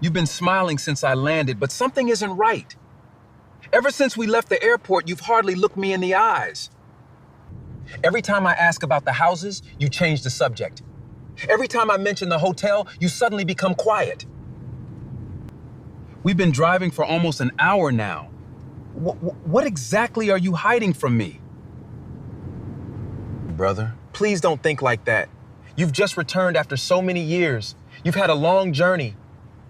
You've been smiling since I landed, but something isn't right. Ever since we left the airport, you've hardly looked me in the eyes. Every time I ask about the houses, you change the subject. Every time I mention the hotel, you suddenly become quiet. We've been driving for almost an hour now. What exactly are you hiding from me? Brother, please don't think like that. You've just returned after so many years. You've had a long journey.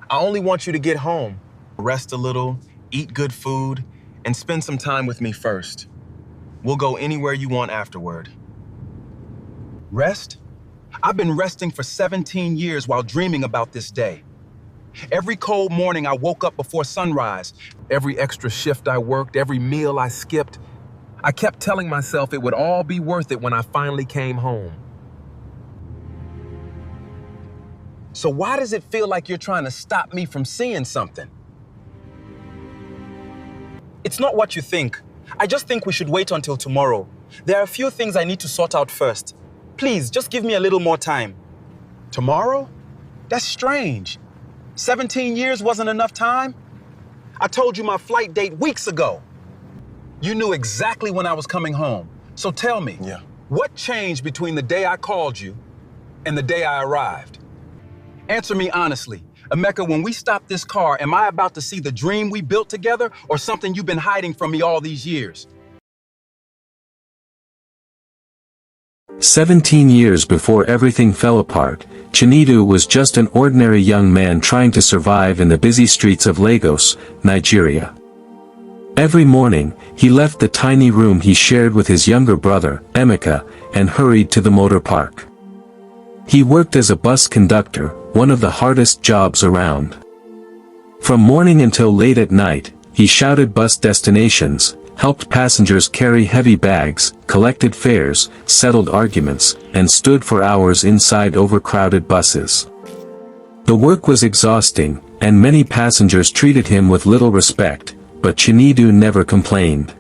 I only want you to get home, rest a little, eat good food, and spend some time with me first. We'll go anywhere you want afterward. Rest? I've been resting for 17 years while dreaming about this day. Every cold morning I woke up before sunrise. Every extra shift I worked, every meal I skipped, I kept telling myself it would all be worth it when I finally came home. So why does it feel like you're trying to stop me from seeing something? It's not what you think. I just think we should wait until tomorrow. There are a few things I need to sort out first. Please, just give me a little more time. Tomorrow? That's strange. 17 years wasn't enough time? I told you my flight date weeks ago. You knew exactly when I was coming home. So tell me, what changed between the day I called you and the day I arrived? Answer me honestly. Emeka, when we stop this car, am I about to see the dream we built together or something you've been hiding from me all these years? 17 years before everything fell apart, Chinedu was just an ordinary young man trying to survive in the busy streets of Lagos, Nigeria. Every morning, he left the tiny room he shared with his younger brother, Emeka, and hurried to the motor park. He worked as a bus conductor, one of the hardest jobs around. From morning until late at night, he shouted bus destinations, helped passengers carry heavy bags, collected fares, settled arguments, and stood for hours inside overcrowded buses. The work was exhausting, and many passengers treated him with little respect, but Chinedu never complained.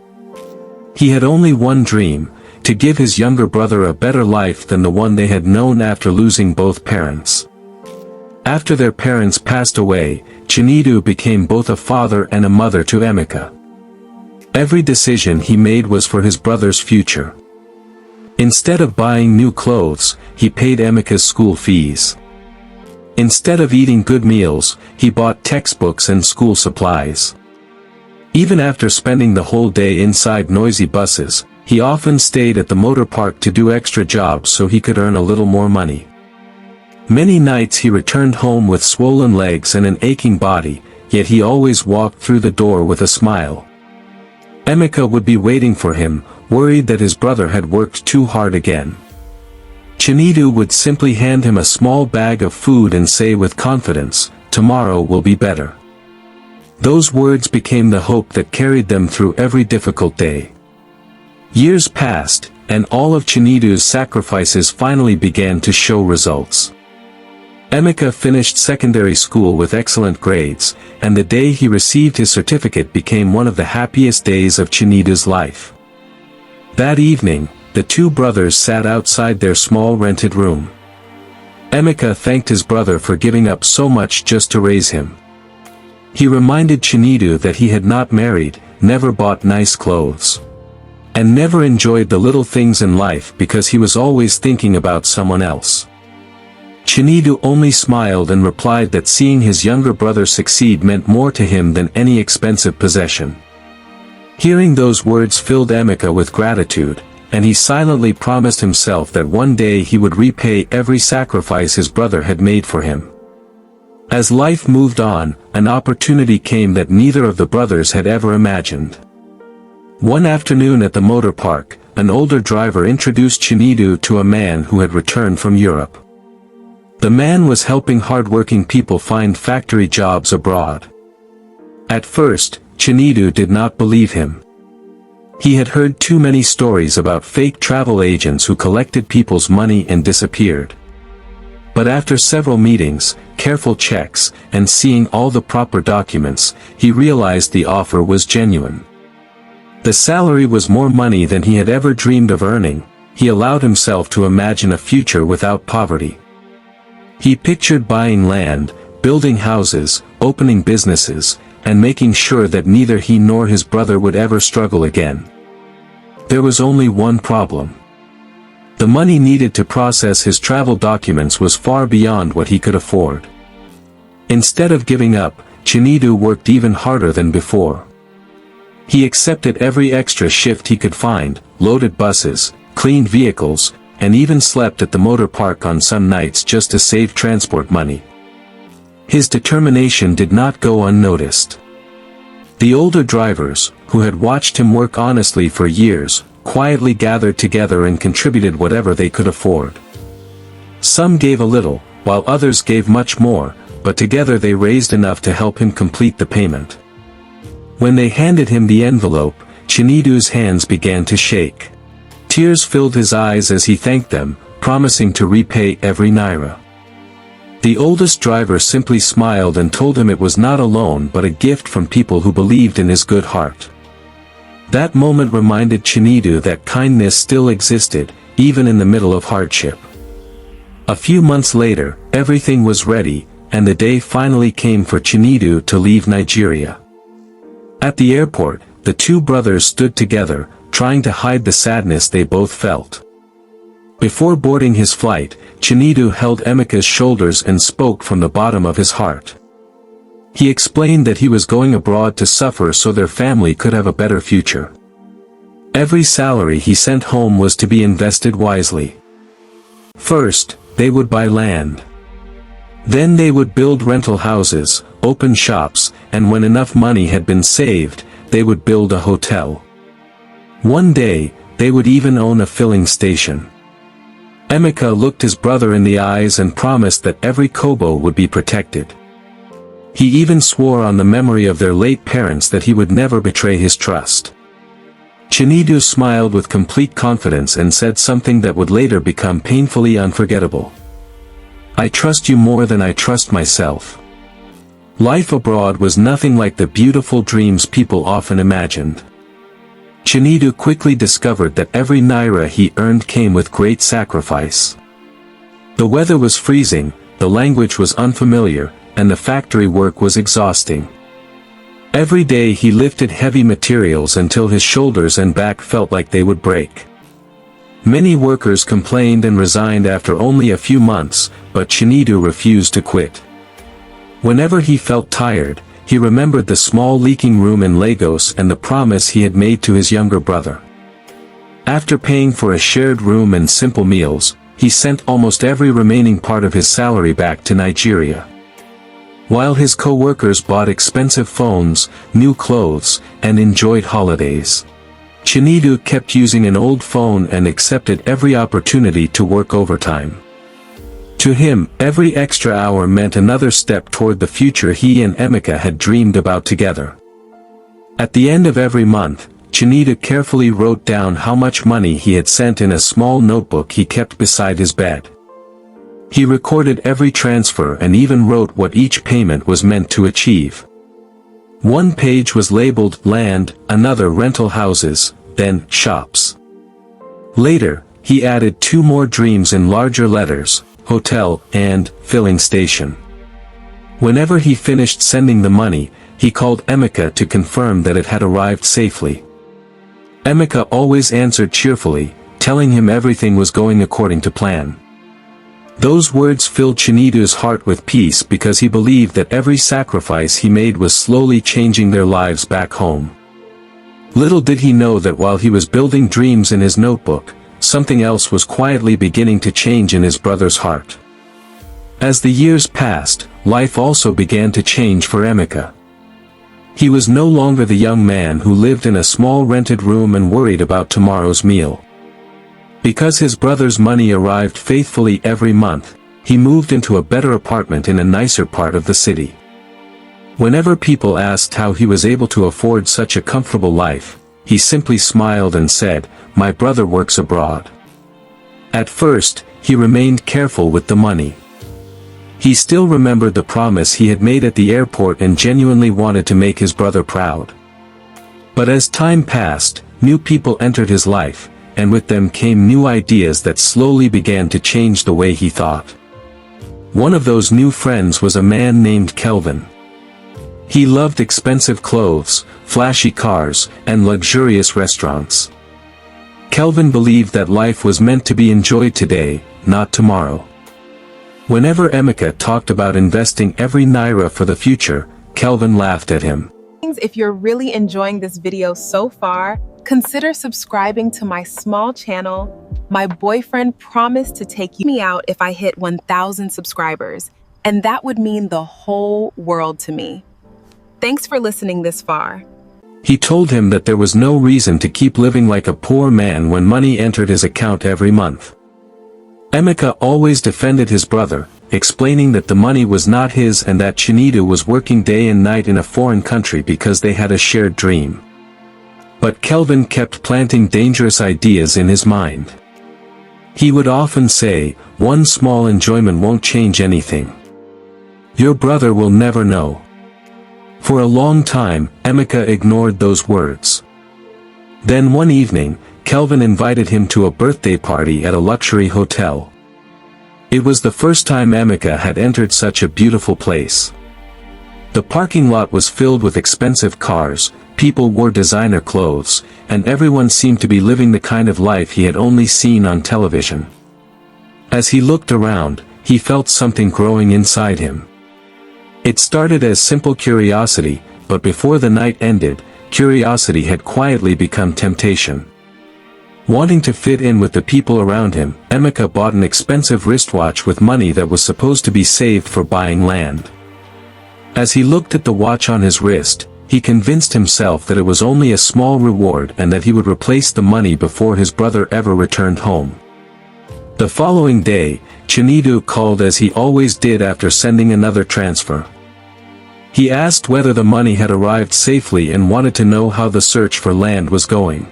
He had only one dream: to give his younger brother a better life than the one they had known after losing both parents. After their parents passed away, Chinedu became both a father and a mother to Emeka. Every decision he made was for his brother's future. Instead of buying new clothes, he paid Emeka's school fees. Instead of eating good meals, he bought textbooks and school supplies. Even after spending the whole day inside noisy buses, he often stayed at the motor park to do extra jobs so he could earn a little more money. Many nights he returned home with swollen legs and an aching body, yet he always walked through the door with a smile. Emeka would be waiting for him, worried that his brother had worked too hard again. Chinedu would simply hand him a small bag of food and say with confidence, "Tomorrow will be better." Those words became the hope that carried them through every difficult day. Years passed, and all of Chinedu's sacrifices finally began to show results. Emeka finished secondary school with excellent grades, and the day he received his certificate became one of the happiest days of Chinedu's life. That evening, the two brothers sat outside their small rented room. Emeka thanked his brother for giving up so much just to raise him. He reminded Chinedu that he had not married, never bought nice clothes, and never enjoyed the little things in life because he was always thinking about someone else. Chinedu only smiled and replied that seeing his younger brother succeed meant more to him than any expensive possession. Hearing those words filled Emeka with gratitude, and he silently promised himself that one day he would repay every sacrifice his brother had made for him. As life moved on, an opportunity came that neither of the brothers had ever imagined. One afternoon at the motor park, an older driver introduced Chinedu to a man who had returned from Europe. The man was helping hard-working people find factory jobs abroad. At first, Chinedu did not believe him. He had heard too many stories about fake travel agents who collected people's money and disappeared. But after several meetings, careful checks, and seeing all the proper documents, he realized the offer was genuine. The salary was more money than he had ever dreamed of earning. He allowed himself to imagine a future without poverty. He pictured buying land, building houses, opening businesses, and making sure that neither he nor his brother would ever struggle again. There was only one problem. The money needed to process his travel documents was far beyond what he could afford. Instead of giving up, Chinedu worked even harder than before. He accepted every extra shift he could find, loaded buses, cleaned vehicles, and even slept at the motor park on some nights just to save transport money. His determination did not go unnoticed. The older drivers, who had watched him work honestly for years, quietly gathered together and contributed whatever they could afford. Some gave a little, while others gave much more, but together they raised enough to help him complete the payment. When they handed him the envelope, Chinedu's hands began to shake. Tears filled his eyes as he thanked them, promising to repay every naira. The oldest driver simply smiled and told him it was not a loan but a gift from people who believed in his good heart. That moment reminded Chinedu that kindness still existed, even in the middle of hardship. A few months later, everything was ready, and the day finally came for Chinedu to leave Nigeria. At the airport, the two brothers stood together, trying to hide the sadness they both felt. Before boarding his flight, Chinedu held Emeka's shoulders and spoke from the bottom of his heart. He explained that he was going abroad to suffer so their family could have a better future. Every salary he sent home was to be invested wisely. First, they would buy land. Then they would build rental houses, open shops, and when enough money had been saved, they would build a hotel. One day, they would even own a filling station. Emeka looked his brother in the eyes and promised that every kobo would be protected. He even swore on the memory of their late parents that he would never betray his trust. Chinedu smiled with complete confidence and said something that would later become painfully unforgettable. "I trust you more than I trust myself." Life abroad was nothing like the beautiful dreams people often imagined. Chinedu quickly discovered that every naira he earned came with great sacrifice. The weather was freezing, the language was unfamiliar, and the factory work was exhausting. Every day he lifted heavy materials until his shoulders and back felt like they would break. Many workers complained and resigned after only a few months, but Chinedu refused to quit. Whenever he felt tired, he remembered the small leaking room in Lagos and the promise he had made to his younger brother. After paying for a shared room and simple meals, he sent almost every remaining part of his salary back to Nigeria. While his co-workers bought expensive phones, new clothes, and enjoyed holidays, Chinedu kept using an old phone and accepted every opportunity to work overtime. To him, every extra hour meant another step toward the future he and Emeka had dreamed about together. At the end of every month, Chinedu carefully wrote down how much money he had sent in a small notebook he kept beside his bed. He recorded every transfer and even wrote what each payment was meant to achieve. One page was labeled land, another rental houses, then shops. Later, he added two more dreams in larger letters: hotel and filling station. Whenever he finished sending the money, he called Emeka to confirm that it had arrived safely. Emeka always answered cheerfully, telling him everything was going according to plan. Those words filled Chinedu's heart with peace because he believed that every sacrifice he made was slowly changing their lives back home. Little did he know that while he was building dreams in his notebook, something else was quietly beginning to change in his brother's heart. As the years passed, life also began to change for Emeka. He was no longer the young man who lived in a small rented room and worried about tomorrow's meal. Because his brother's money arrived faithfully every month, he moved into a better apartment in a nicer part of the city. Whenever people asked how he was able to afford such a comfortable life, he simply smiled and said, "My brother works abroad." At first, he remained careful with the money. He still remembered the promise he had made at the airport and genuinely wanted to make his brother proud. But as time passed, new people entered his life, and with them came new ideas that slowly began to change the way he thought. One of those new friends was a man named Kelvin. He loved expensive clothes, flashy cars, and luxurious restaurants. Kelvin believed that life was meant to be enjoyed today, not tomorrow. Whenever Emeka talked about investing every naira for the future, Kelvin laughed at him. If you're really enjoying this video so far, consider subscribing to my small channel. My boyfriend promised to take me out if I hit 1,000 subscribers, and that would mean the whole world to me. Thanks for listening this far. He told him that there was no reason to keep living like a poor man when money entered his account every month. Emeka always defended his brother, explaining that the money was not his and that Chinedu was working day and night in a foreign country because they had a shared dream. But Kelvin kept planting dangerous ideas in his mind. He would often say, "One small enjoyment won't change anything. Your brother will never know." For a long time, Emeka ignored those words. Then one evening, Kelvin invited him to a birthday party at a luxury hotel. It was the first time Emeka had entered such a beautiful place. The parking lot was filled with expensive cars, people wore designer clothes, and everyone seemed to be living the kind of life he had only seen on television. As he looked around, he felt something growing inside him. It started as simple curiosity, but before the night ended, curiosity had quietly become temptation. Wanting to fit in with the people around him, Emeka bought an expensive wristwatch with money that was supposed to be saved for buying land. As he looked at the watch on his wrist, he convinced himself that it was only a small reward and that he would replace the money before his brother ever returned home. The following day, Chinedu called as he always did after sending another transfer. He asked whether the money had arrived safely and wanted to know how the search for land was going.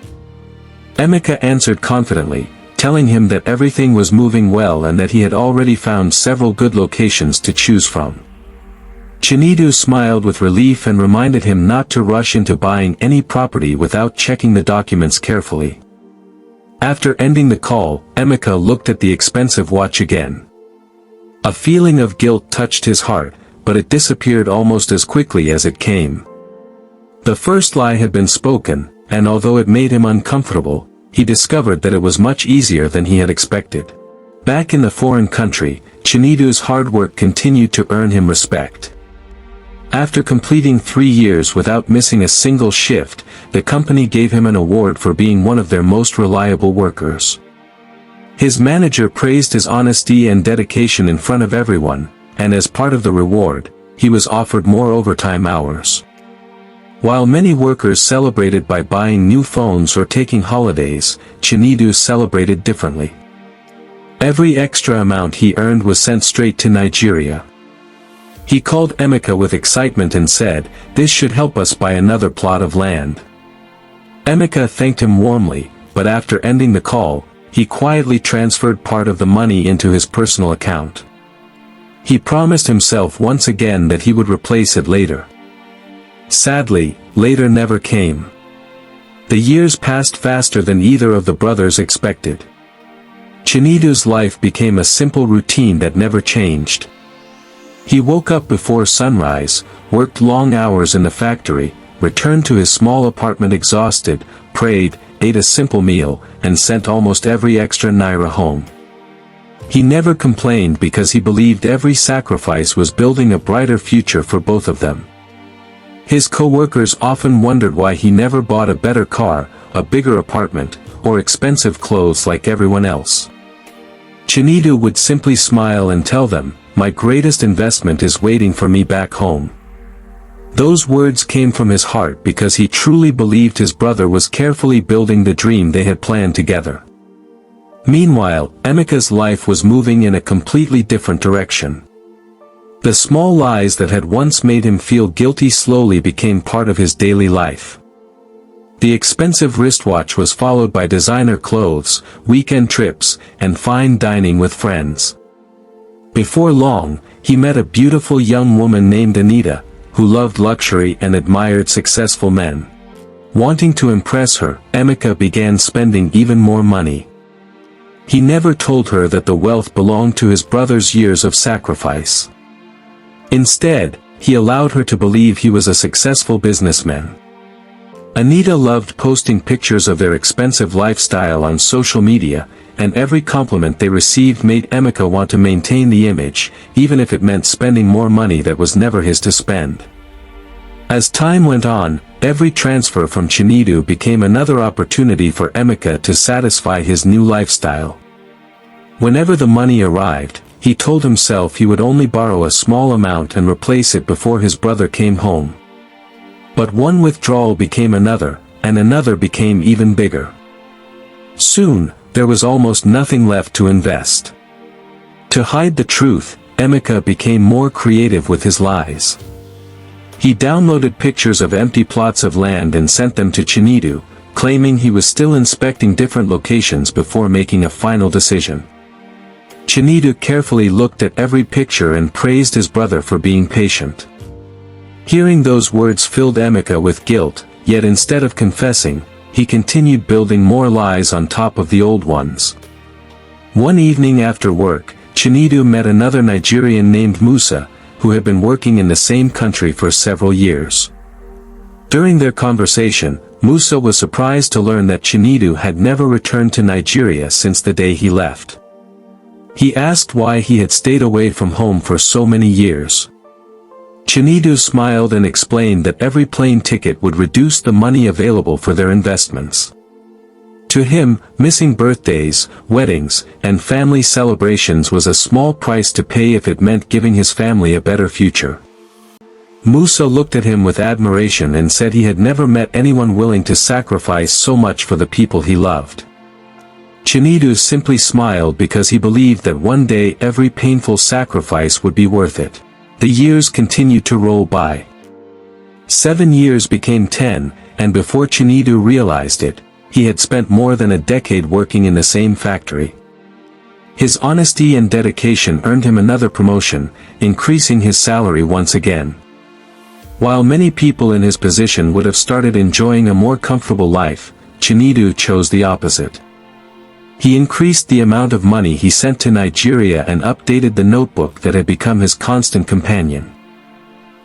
Emeka answered confidently, telling him that everything was moving well and that he had already found several good locations to choose from. Chinedu smiled with relief and reminded him not to rush into buying any property without checking the documents carefully. After ending the call, Emeka looked at the expensive watch again. A feeling of guilt touched his heart, but it disappeared almost as quickly as it came. The first lie had been spoken, and although it made him uncomfortable, he discovered that it was much easier than he had expected. Back in the foreign country, Chinedu's hard work continued to earn him respect. After completing 3 years without missing a single shift, the company gave him an award for being one of their most reliable workers. His manager praised his honesty and dedication in front of everyone, and as part of the reward, he was offered more overtime hours. While many workers celebrated by buying new phones or taking holidays, Chinedu celebrated differently. Every extra amount he earned was sent straight to Nigeria. He called Emeka with excitement and said, "This should help us buy another plot of land." Emeka thanked him warmly, but after ending the call, he quietly transferred part of the money into his personal account. He promised himself once again that he would replace it later. Sadly, later never came. The years passed faster than either of the brothers expected. Chinedu's life became a simple routine that never changed. He woke up before sunrise, worked long hours in the factory, returned to his small apartment exhausted, prayed, ate a simple meal, and sent almost every extra naira home. He never complained because he believed every sacrifice was building a brighter future for both of them. His co-workers often wondered why he never bought a better car, a bigger apartment, or expensive clothes like everyone else. Chinedu would simply smile and tell them, "My greatest investment is waiting for me back home." Those words came from his heart because he truly believed his brother was carefully building the dream they had planned together. Meanwhile, Emeka's life was moving in a completely different direction. The small lies that had once made him feel guilty slowly became part of his daily life. The expensive wristwatch was followed by designer clothes, weekend trips, and fine dining with friends. Before long, he met a beautiful young woman named Anita, who loved luxury and admired successful men. Wanting to impress her, Emeka began spending even more money. He never told her that the wealth belonged to his brother's years of sacrifice. Instead, he allowed her to believe he was a successful businessman. Anita loved posting pictures of their expensive lifestyle on social media, and every compliment they received made Emeka want to maintain the image, even if it meant spending more money that was never his to spend. As time went on, every transfer from Chinedu became another opportunity for Emeka to satisfy his new lifestyle. Whenever the money arrived, he told himself he would only borrow a small amount and replace it before his brother came home. But one withdrawal became another, and another became even bigger. Soon, there was almost nothing left to invest. To hide the truth, Emeka became more creative with his lies. He downloaded pictures of empty plots of land and sent them to Chinedu, claiming he was still inspecting different locations before making a final decision. Chinedu carefully looked at every picture and praised his brother for being patient. Hearing those words filled Emeka with guilt, yet instead of confessing, he continued building more lies on top of the old ones. One evening after work, Chinedu met another Nigerian named Musa, who had been working in the same country for several years. During their conversation, Musa was surprised to learn that Chinedu had never returned to Nigeria since the day he left. He asked why he had stayed away from home for so many years. Chinedu smiled and explained that every plane ticket would reduce the money available for their investments. To him, missing birthdays, weddings, and family celebrations was a small price to pay if it meant giving his family a better future. Musa looked at him with admiration and said he had never met anyone willing to sacrifice so much for the people he loved. Chinedu simply smiled because he believed that one day every painful sacrifice would be worth it. The years continued to roll by. 7 years became 10, and before Chinedu realized it, he had spent more than a decade working in the same factory. His honesty and dedication earned him another promotion, increasing his salary once again. While many people in his position would have started enjoying a more comfortable life, Chinedu chose the opposite. He increased the amount of money he sent to Nigeria and updated the notebook that had become his constant companion.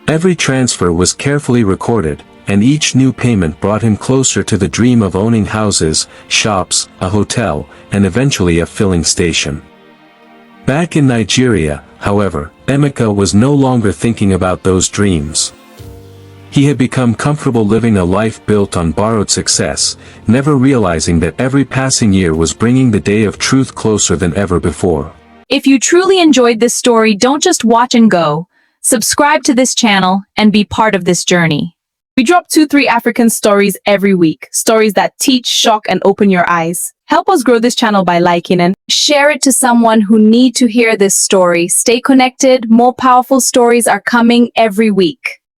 Every transfer was carefully recorded, and each new payment brought him closer to the dream of owning houses, shops, a hotel, and eventually a filling station. Back in Nigeria, however, Emeka was no longer thinking about those dreams. He had become comfortable living a life built on borrowed success, never realizing that every passing year was bringing the day of truth closer than ever before. If you truly enjoyed this story, don't just watch and go. Subscribe to this channel and be part of this journey. We drop 2-3 African stories every week, stories that teach, shock, and open your eyes. Help us grow this channel by liking and share it to someone who need to hear this story. Stay connected, more powerful stories are coming every week.